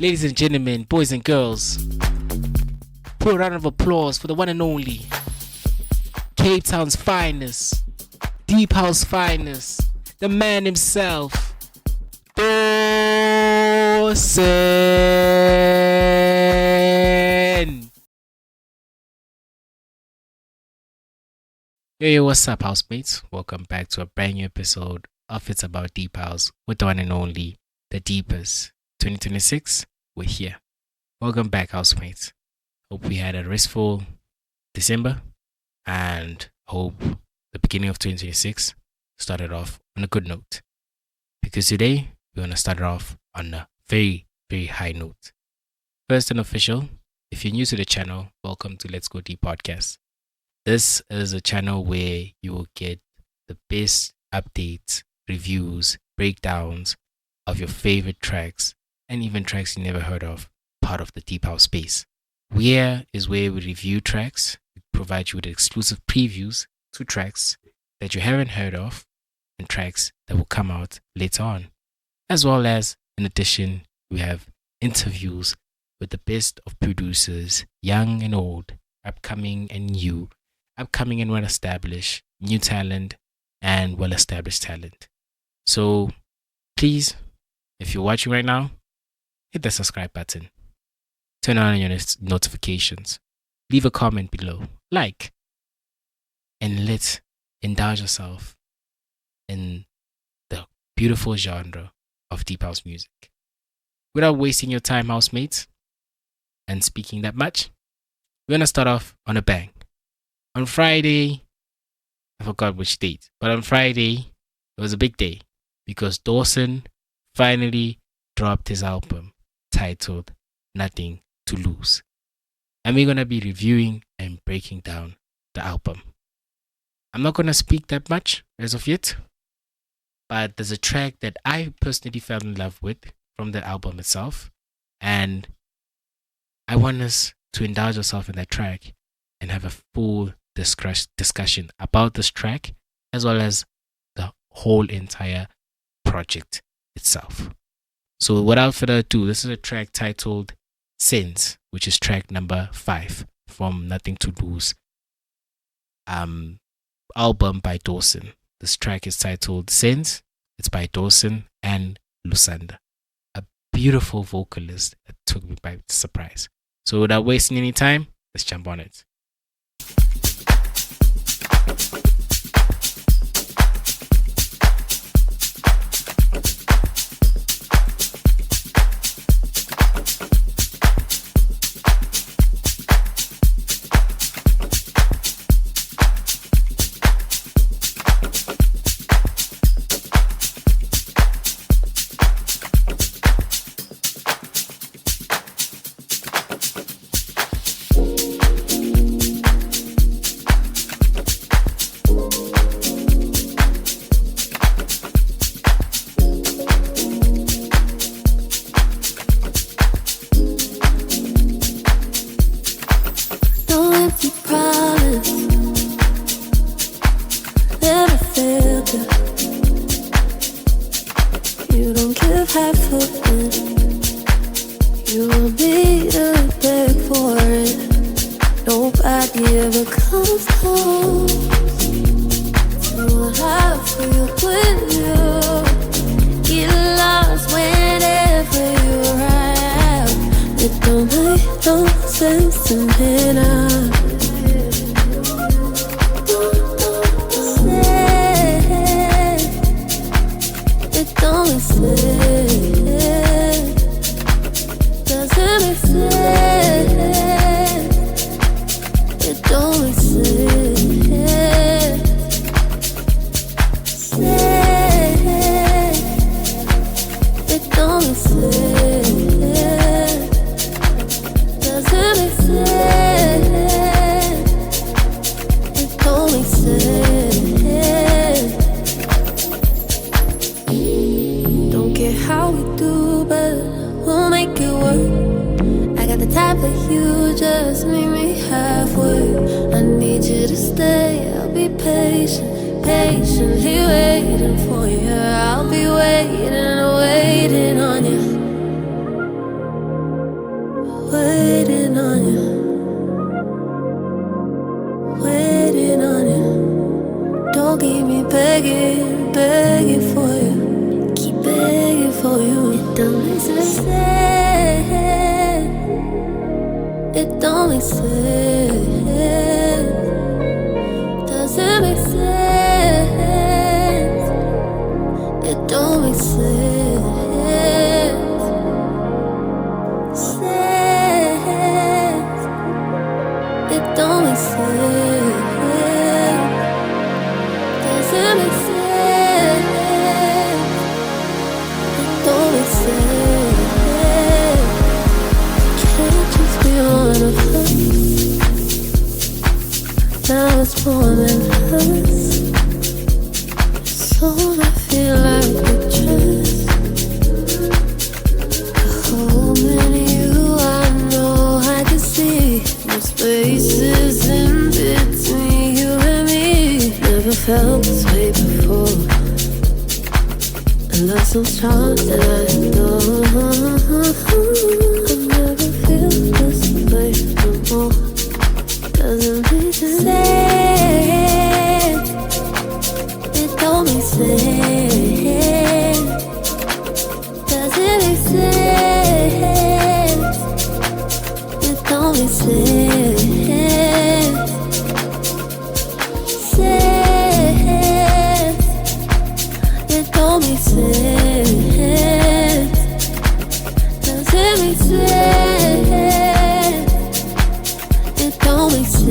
Ladies and gentlemen, boys and girls, put a round of applause for the one and only Cape Town's finest, Deep House finest, the man himself, Dwson. Yo, what's up, housemates? Welcome back to a brand new episode of It's About Deep House with the one and only, the Deepers. 2026, we're here. Welcome back, housemates. Hope we had a restful December and hope the beginning of 2026 started off on a good note. Because today, we're going to start off on a very, very high note. First and official, if you're new to the channel, welcome to Let's Go Deep Podcast. This is a channel where you will get the best updates, reviews, breakdowns of your favorite tracks and even tracks you never heard of, part of the Deep House space. Here is where we review tracks, we provide you with exclusive previews to tracks that you haven't heard of and tracks that will come out later on. As well as, in addition, we have interviews with the best of producers, young and old, upcoming and new, upcoming and well-established, new talent and well-established talent. So please, if you're watching right now, hit the subscribe button. Turn on your notifications. Leave a comment below. Like. And let's indulge yourself in the beautiful genre of Deep House music. Without wasting your time, housemates, and speaking that much, we're going to start off on a bang. On Friday, I forgot which date, but on Friday, it was a big day because Dwson finally dropped his album titled Nothing to Lose. And we're going to be reviewing and breaking down the album. I'm not going to speak that much as of yet, but there's a track that I personally fell in love with from the album itself. And I want us to indulge ourselves in that track and have a full discussion about this track as well as the whole entire project itself. So without further ado, this is a track titled Sense, which is track number 5 from Nothing to Lose album by Dwson. This track is titled Sense. It's by Dwson and Lusanda, a beautiful vocalist that took me by surprise. So without wasting any time, let's jump on it. Patiently waiting for you. I'll be waiting on you. begging, begging for you. Keep begging for you. It don't make sense. It don't make sense. Doesn't make sense. It don't make sense. Sense. It don't make sense. Doesn't make sense. It don't make sense. Can't just be one of us. Now it's more than us. So I feel like we just holding you. I know I can see the spaces in between you and me. Never felt this way before, and love so strong that I know I'll never feel this way no more. Doesn't make sense. It don't make sense. Doesn't make sense. It don't make sense. Sense. It don't make sense. Doesn't make sense. It don't make sense.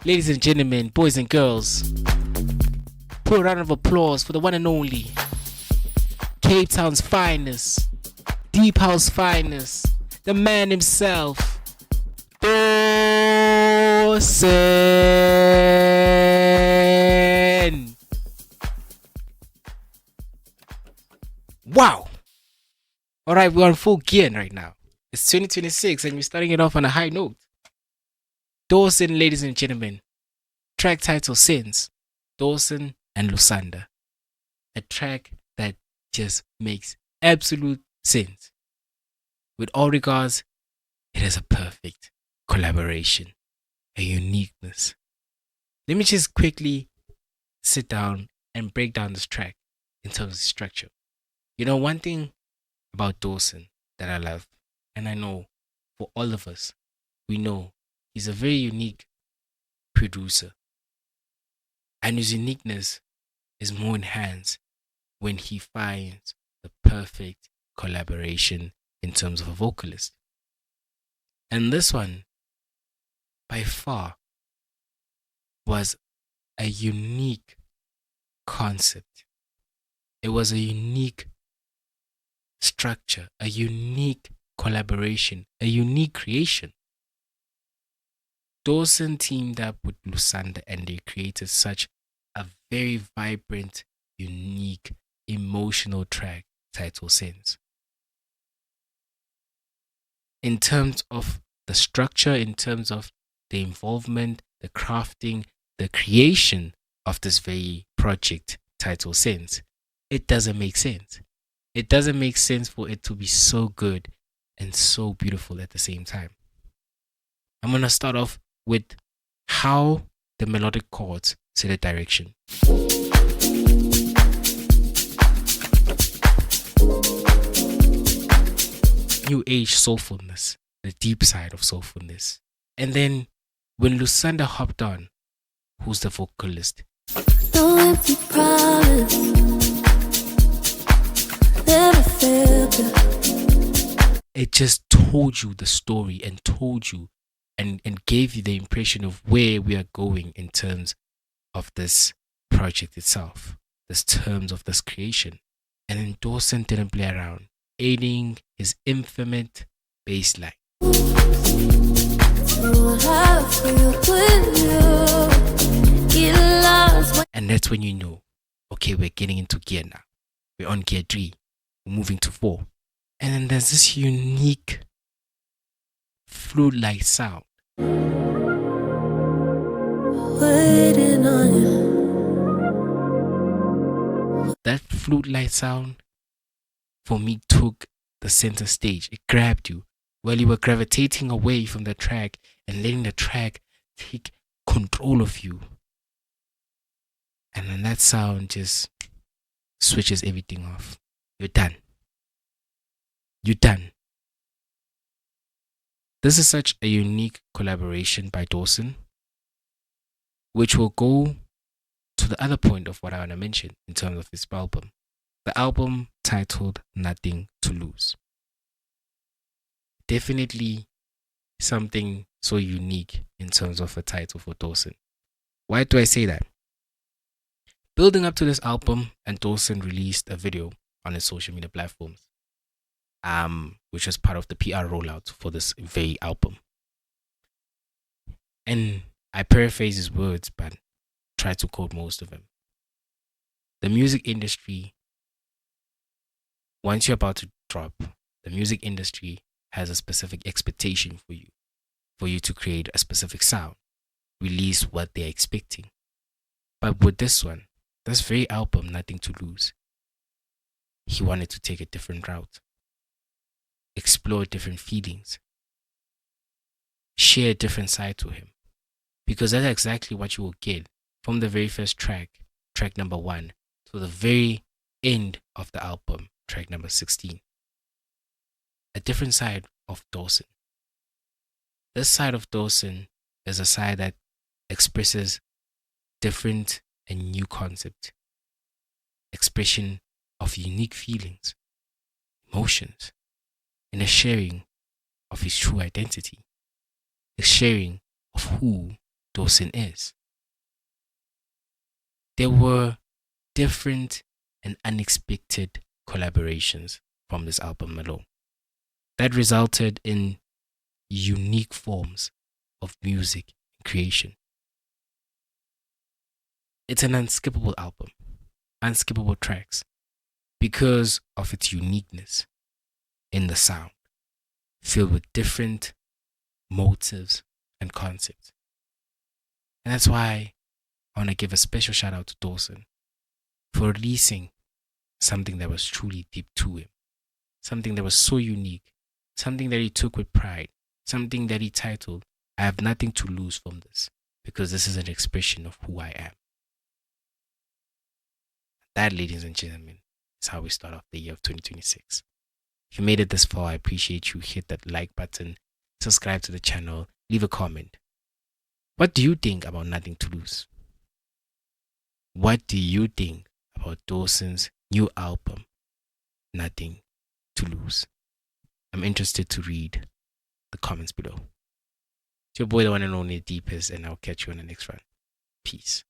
Ladies and gentlemen, boys and girls, put a round of applause for the one and only Cape Town's finest, Deep House finest, the man himself, Dwson. Wow. Alright, we're on full gear right now. It's 2026 and we're starting it off on a high note. Dwson, ladies and gentlemen, track title Sins, Dwson and Lusanda. A track that just makes absolute sense. With all regards, it is a perfect collaboration, a uniqueness. Let me just quickly sit down and break down this track in terms of structure. You know, one thing about Dwson that I love, and I know for all of us, we know he's a very unique producer. And his uniqueness is more enhanced when he finds the perfect collaboration in terms of a vocalist. And this one, by far, was a unique concept. It was a unique structure, a unique collaboration, a unique creation. Dwson teamed up with Lusanda and they created such a very vibrant, unique, emotional track titled Sins. In terms of the structure, in terms of the involvement, the crafting, the creation of this very project titled Sins, it doesn't make sense. It doesn't make sense for it to be so good and so beautiful at the same time. I'm going to start off with how the melodic chords set a direction. New age soulfulness, the deep side of soulfulness. And then When Lusanda hopped on, who's the vocalist? No empty promise, never failed you. It just told you the story and told you and gave you the impression of where we are going in terms of this project itself, this terms of this creation. And then Dwson didn't play around, aiding his infamous bass line. And that's when you know, okay, we're getting into gear now. We're on gear 3. We're moving to 4. And then there's this unique flute-like sound. Waiting on you. That flute-like sound, for me, took the center stage. It grabbed you while you were gravitating away from the track and letting the track take control of you. And then that sound just switches everything off. You're done. You're done. This is such a unique collaboration by Dwson, which will go to the other point of what I want to mention in terms of this album. The album titled Nothing to Lose. Definitely something so unique in terms of a title for Dwson. Why do I say that? Building up to this album, and Dwson released a video on his social media platforms, which was part of the PR rollout for this very album. And I paraphrase his words, but try to quote most of them. The music industry, once you're about to drop, the music industry has a specific expectation for you to create a specific sound, release what they're expecting. But with this one, this very album, Nothing to Lose, he wanted to take a different route, explore different feelings, share a different side to him. Because that's exactly what you will get from the very first track, track number 1, to the very end of the album, track number 16. A different side of Dwson. This side of Dwson is a side that expresses different and new concept, expression of unique feelings, emotions, and a sharing of his true identity, a sharing of who Dwson is. There were different and unexpected collaborations from this album alone that resulted in unique forms of music creation. It's an unskippable album, unskippable tracks, because of its uniqueness in the sound, filled with different motives and concepts. And that's why I want to give a special shout out to Dwson for releasing something that was truly deep to him, something that was so unique, something that he took with pride, something that he titled, I have nothing to lose from this, because this is an expression of who I am. That, ladies and gentlemen, is how we start off the year of 2026. If you made it this far, I appreciate you. Hit that like button, subscribe to the channel, leave a comment. What do you think about Nothing to Lose? What do you think about Dwson's new album, Nothing to Lose? I'm interested to read the comments below. It's your boy, the one and only Deepest, and I'll catch you on the next one. Peace.